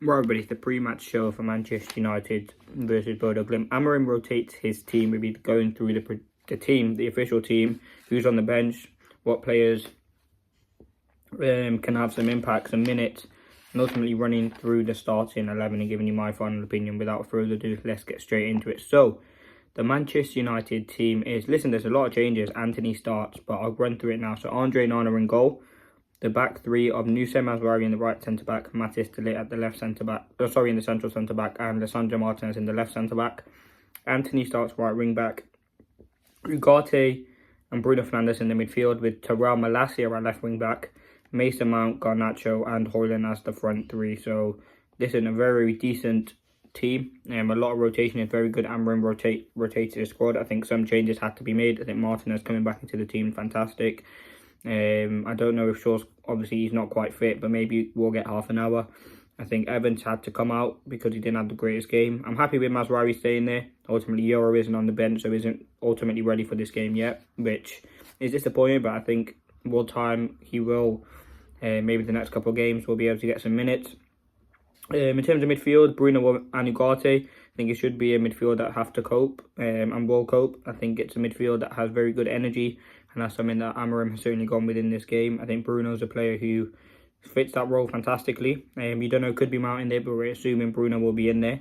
Right, everybody, it's the pre-match show for Manchester United versus Bodo Glimt. AMORIM rotates his team. We'll be going through the team, the official team, who's on the bench, what players can have some impact, some minutes, and ultimately running through the starting 11 and giving you my final opinion. Without further ado, let's get straight into it. So, the Manchester United team is, listen, there's a lot of changes. Anthony starts, but I'll run through it now. So, Andre Nana in goal. The back three of Nusem Mazraoui in the right centre-back, Mathis de Ligt at the left centre-back, in the central centre-back, and Lisandro Martinez in the left centre-back. Anthony starts right wing-back. Ugarte and Bruno Fernandes in the midfield with Terrell Malacia at left wing-back, Mason Mount, Garnacho and Højlund as the front three. So this is a very decent team. A lot of rotation is very good. AMORIM rotated the squad. I think some changes had to be made. I think Martinez coming back into the team, fantastic. I don't know if Shaw's, obviously he's not quite fit, but maybe we'll get half an hour. I think Evans had to come out because he didn't have the greatest game. I'm happy with Mazraoui staying there. Ultimately, Euro isn't on the bench, so isn't ultimately ready for this game yet, which is disappointing, but I think with time he will, maybe the next couple of games, will be able to get some minutes. In terms of midfield, Bruno and Ugarte, I think it should be a midfield that have to cope and will cope. I think it's a midfield that has very good energy, and that's something that AMORIM has certainly gone with in this game. I think Bruno's a player who fits that role fantastically. You don't know, could be Mount in there, but we're assuming Bruno will be in there.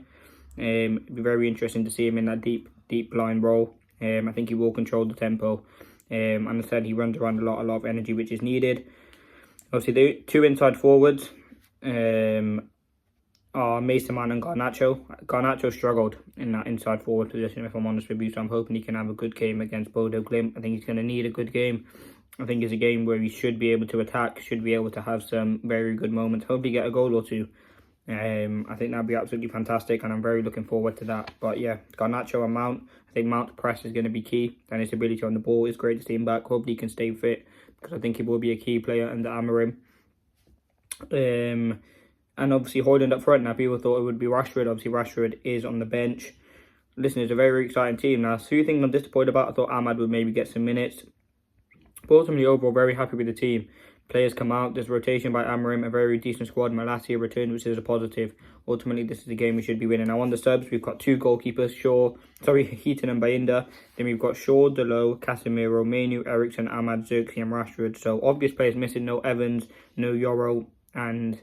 It'd be very interesting to see him in that deep line role. I think he will control the tempo. And as I said, he runs around a lot of energy, which is needed. Obviously, the two inside forwards are Mason Mount and Garnacho. Garnacho struggled in that inside forward position, if I'm honest with you, so I'm hoping he can have a good game against Bodo Glimt. I think he's going to need a good game. I think it's a game where he should be able to attack, should be able to have some very good moments, hopefully get a goal or two. I think that'd be absolutely fantastic, and I'm very looking forward to that. But yeah, Garnacho and Mount, I think Mount's press is going to be key, and his ability on the ball is great to see him back. Hopefully he can stay fit, because I think he will be a key player under AMORIM. And obviously Højlund up front. Now, people thought it would be Rashford. Obviously, Rashford is on the bench. Listen, it's a very exciting team. Now, a few things I'm disappointed about. I thought Ahmad would maybe get some minutes. But ultimately, overall, very happy with the team. Players come out. There's rotation by AMORIM. A very decent squad. Malacia Returns, which is a positive. Ultimately, this is the game we should be winning. Now, on the subs, we've got two goalkeepers. Heaton and Bayinda. Then we've got Shaw, Delo, Casemiro, Mainu, Eriksson, Ahmad, Zirkzee and Rashford. So, obvious players missing. No Evans, no Euro, and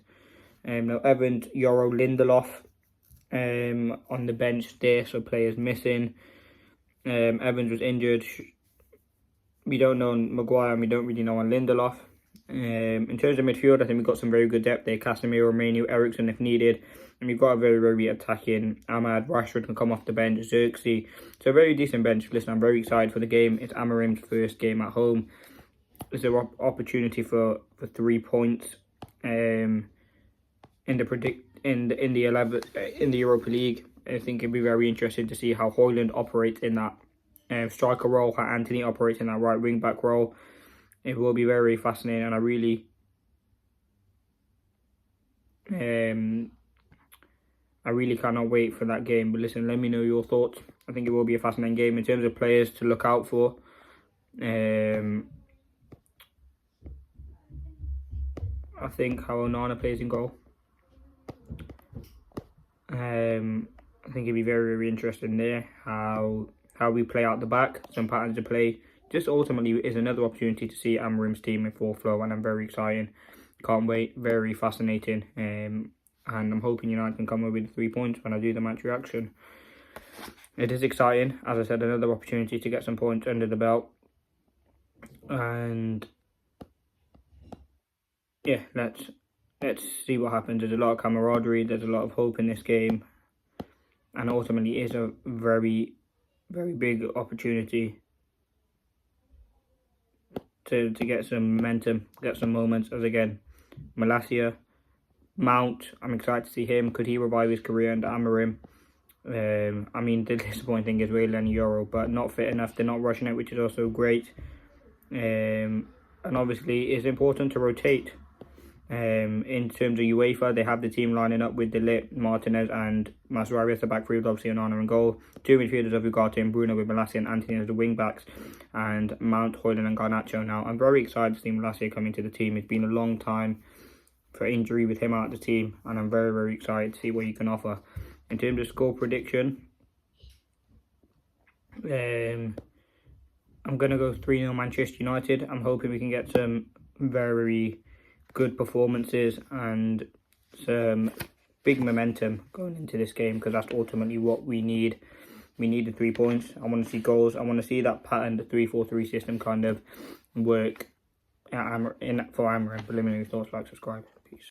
no Evans, Euro, Lindelof on the bench there, so players missing. Evans was injured. We don't know on Maguire, and we don't really know on Lindelof. In terms of midfield, I think we've got some very good depth there. Casemiro, Mainu, Eriksson if needed. And we've got a very attacking Ahmad. Rashford can come off the bench, Zirkzee. So a very decent bench. Listen, I'm very excited for the game. It's AMORIM's first game at home. It's an opportunity for 3 points. In the Europa League. I think it'd be very interesting to see how Højlund operates in that striker role, how Anthony operates in that right wing back role. It will be very fascinating, and I really cannot wait for that game. But listen, let me know your thoughts. I think it will be a fascinating game. In terms of players to look out for, I think how Onana plays in goal. I think it'd be very interesting there how we play out the back, some patterns of play. Just ultimately is another opportunity to see AMORIM's team in full flow, and I'm very excited. Can't wait. Very fascinating. And I'm hoping United can come away with 3 points when I do the match reaction. It is exciting. As I said, another opportunity to get some points under the belt. And yeah, let's see what happens. There's a lot of camaraderie. There's a lot of hope in this game. And ultimately is a very big opportunity to get some momentum, get some moments. As again, Malacia, Mount, I'm excited to see him. Could he revive his career under AMORIM? I mean, the disappointing thing is really Lenny Euro, but not fit enough. They're not rushing it, which is also great. And obviously, it's important to rotate. In terms of UEFA, they have the team lining up with De Ligt, Martinez and Mazraoui as the back three, with obviously Onana and goal. Two midfielders of Ugarte and Bruno, with Malacia and Anthony as the wing backs, and Mount, Højlund and Garnacho. Now, I'm very excited to see Malacia coming to the team. It's been a long time. for injury with him out of the team, and I'm very, very excited to see what he can offer. In terms of score prediction, I'm going to go 3-0 Manchester United. I'm hoping we can get some very good performances and some big momentum going into this game, because that's ultimately what we need. We need the 3 points. I want to see goals. I want to see that pattern, the 3-4-3 system kind of work for AMORIM. Preliminary thoughts, like, subscribe.